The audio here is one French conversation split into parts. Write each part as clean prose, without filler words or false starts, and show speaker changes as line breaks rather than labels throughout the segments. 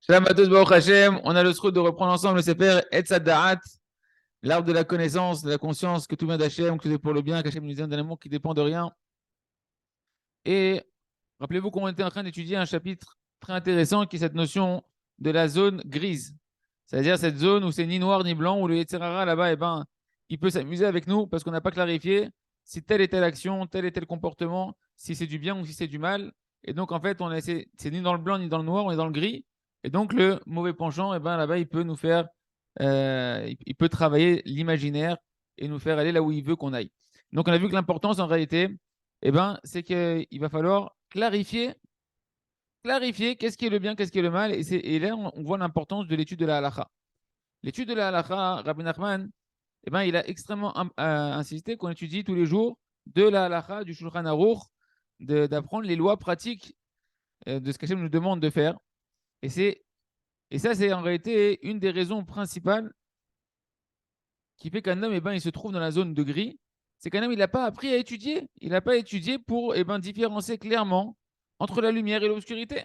Shalom à tous, Baruch Hashem. On a le scrut de reprendre ensemble le Sefer Etz Da'at, l'arbre de la connaissance, de la conscience, que tout vient d'Hachem, que tout est pour le bien, qu'Hachem nous donne d'un amour qui dépend de rien. Et rappelez-vous qu'on était en train d'étudier un chapitre très intéressant qui est cette notion de la zone grise. C'est-à-dire cette zone où c'est ni noir ni blanc, où le Yetzer Hara là-bas, il peut s'amuser avec nous parce qu'on n'a pas clarifié si telle et telle action, tel et tel comportement, si c'est du bien ou si c'est du mal. Et donc, en fait, c'est ni dans le blanc ni dans le noir, on est dans le gris. Et donc, le mauvais penchant, là-bas, il peut nous faire, il peut travailler l'imaginaire et nous faire aller là où il veut qu'on aille. Donc, on a vu que l'importance, en réalité, c'est qu'il va falloir clarifier qu'est-ce qui est le bien, qu'est-ce qui est le mal. Et là, on voit l'importance de l'étude de la halakha. L'étude de la halakha, Rabbi Nachman, il a extrêmement insisté qu'on étudie tous les jours de la halakha, du Shulchan Aruch, d'apprendre les lois pratiques de ce qu'Hachem nous demande de faire. Et, et ça, c'est en réalité une des raisons principales qui fait qu'un homme, il se trouve dans la zone de gris. C'est qu'un homme, il n'a pas appris à étudier. Il n'a pas étudié pour différencier clairement entre la lumière et l'obscurité.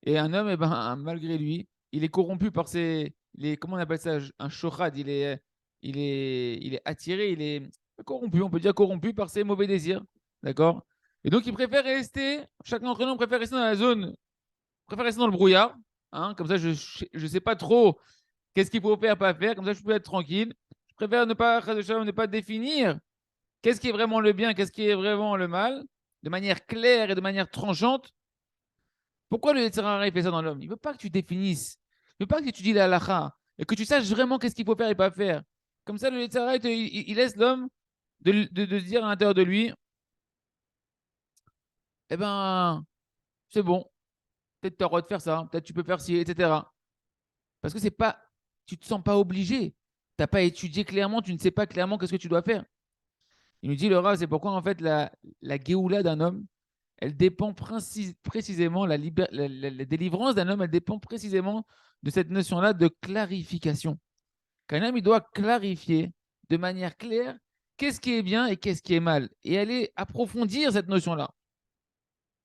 Et un homme, malgré lui, il est corrompu par comment on appelle ça, un shochad. Il est attiré, il est corrompu, on peut dire corrompu par ses mauvais désirs. D'accord. Et donc, il préfère rester, chacun d'entre nous préfère rester dans la zone, préfère rester dans le brouillard. Hein, comme ça, je ne sais pas trop qu'est-ce qu'il faut faire, pas faire. Comme ça, je peux être tranquille. Je préfère ne pas définir qu'est-ce qui est vraiment le bien, qu'est-ce qui est vraiment le mal, de manière claire et de manière tranchante. Pourquoi le Yetzer Hara fait ça dans l'homme? Il ne veut pas que tu définisses. Il ne veut pas que tu étudies la halakha et que tu saches vraiment qu'est-ce qu'il faut faire et pas faire. Comme ça, le Yetzer Hara, il laisse l'homme de se dire à l'intérieur de lui, eh ben, c'est bon, peut-être tu as le droit de faire ça, peut-être tu peux faire ci, etc. Parce que c'est pas, tu ne te sens pas obligé. Tu n'as pas étudié clairement, tu ne sais pas clairement qu'est-ce que tu dois faire. Il nous dit, le Rav, c'est pourquoi en fait la Géoula d'un homme, elle dépend précisément, la délivrance d'un homme, elle dépend précisément de cette notion-là de clarification. Qu'un homme, il doit clarifier de manière claire qu'est-ce qui est bien et qu'est-ce qui est mal. Et aller approfondir cette notion-là.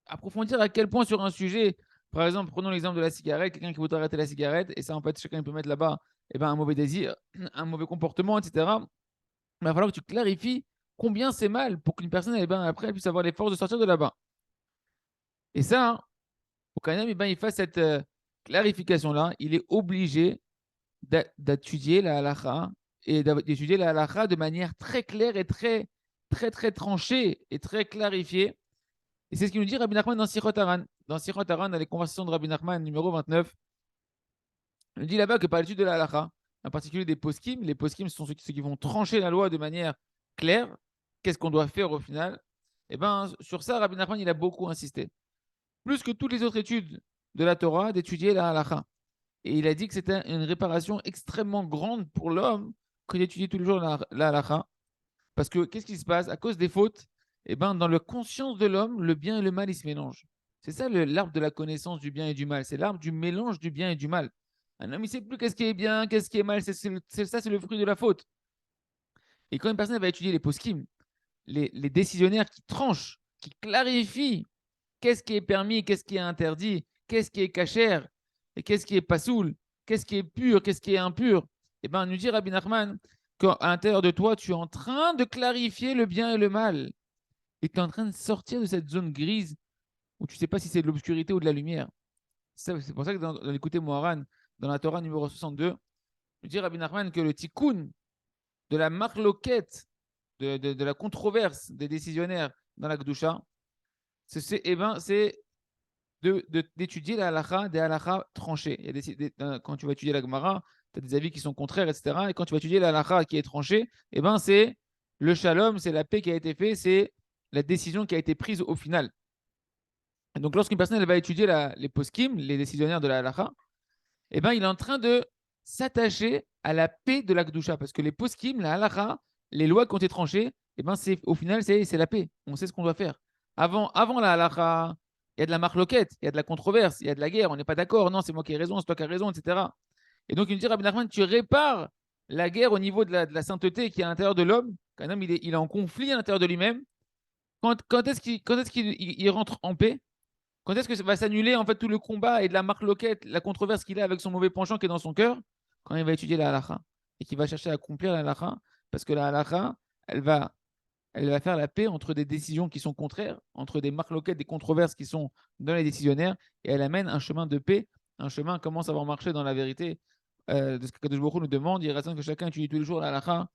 Approfondir à quel point sur un sujet, par exemple, prenons l'exemple de la cigarette, quelqu'un qui voudrait arrêter la cigarette, et ça, en fait, chacun peut mettre là-bas un mauvais désir, un mauvais comportement, etc. Il va falloir que tu clarifies combien c'est mal pour qu'une personne, après, elle puisse avoir les forces de sortir de là-bas. Et ça, hein, pour qu'un homme, il fasse cette clarification-là, il est obligé d'étudier la halakha et d'étudier la halakha de manière très claire et très, très, très tranchée et très clarifiée. Et c'est ce qu'il nous dit Rabbi Nachman dans Sichot Haran. Dans Sichot Haran, dans les conversations de Rabbi Nachman, numéro 29, il nous dit là-bas que par l'étude de la halakha, en particulier des poskim, les poskim sont ceux qui vont trancher la loi de manière claire. Qu'est-ce qu'on doit faire au final? Et sur ça, Rabbi Nachman, il a beaucoup insisté. Plus que toutes les autres études de la Torah, d'étudier la halakha. Et il a dit que c'était une réparation extrêmement grande pour l'homme que d'étudier tous les jours la halakha. Parce que qu'est-ce qui se passe? À cause des fautes, dans la conscience de l'homme, le bien et le mal, ils se mélangent. C'est ça l'arbre de la connaissance du bien et du mal. C'est l'arbre du mélange du bien et du mal. Un homme, il ne sait plus qu'est-ce qui est bien, qu'est-ce qui est mal. Ça, c'est le fruit de la faute. Et quand une personne va étudier les poskim, les décisionnaires qui tranchent, qui clarifient qu'est-ce qui est permis, qu'est-ce qui est interdit, qu'est-ce qui est cachère et qu'est-ce qui est pasoul, qu'est-ce qui est pur, qu'est-ce qui est impur. Nous dit Rabbi Nachman qu'à l'intérieur de toi, tu es en train de clarifier le bien et le mal. Et tu es en train de sortir de cette zone grise où tu ne sais pas si c'est de l'obscurité ou de la lumière. C'est pour ça que dans l'écouter Moharan, dans la Torah numéro 62, il dit Rabbi Nachman que le tikkun de la marloquette, de la controverse des décisionnaires dans la Gdusha, c'est d'étudier la halakha, des halakhas tranchés. Quand tu vas étudier la Gemara, tu as des avis qui sont contraires, etc. Et quand tu vas étudier la halakha qui est tranchée, c'est le shalom, c'est la paix qui a été faite, c'est la décision qui a été prise au final. Et donc, lorsqu'une personne elle va étudier les poskim, les décisionnaires de la halakha, il est en train de s'attacher à la paix de la Kedusha. Parce que les poskim, la halakha, les lois qui ont été tranchées, au final, c'est la paix. On sait ce qu'on doit faire. Avant la halakha, il y a de la marloquette, il y a de la controverse, il y a de la guerre, on n'est pas d'accord, non, c'est moi qui ai raison, c'est toi qui as raison, etc. Et donc, il me dit, Rabbi Nachman, tu répares la guerre au niveau de la sainteté qui est à l'intérieur de l'homme, qu'un homme, il est en conflit à l'intérieur de lui-même. Quand est-ce qu'il rentre en paix? Quand est-ce que va s'annuler en fait tout le combat et de la marloquette, la controverse qu'il a avec son mauvais penchant qui est dans son cœur quand il va étudier la halakha et qu'il va chercher à accomplir la halakha parce que la halakha, elle va, elle va faire la paix entre des décisions qui sont contraires, entre des marloquettes, des controverses qui sont dans les décisionnaires et elle amène un chemin de paix, un chemin comment savoir marcher dans la vérité de ce que Kadosh Baruch Hu nous demande. Il reste que chacun étudie tous les jours la halakha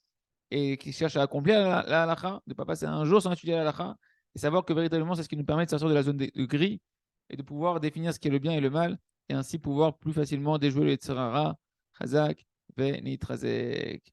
et qui cherche à accomplir la halakha, de ne pas passer un jour sans étudier la halakha et savoir que véritablement c'est ce qui nous permet de sortir de la zone de gris et de pouvoir définir ce qui est le bien et le mal, et ainsi pouvoir plus facilement déjouer le Tzerara, Chazak, Ve Nitrazek.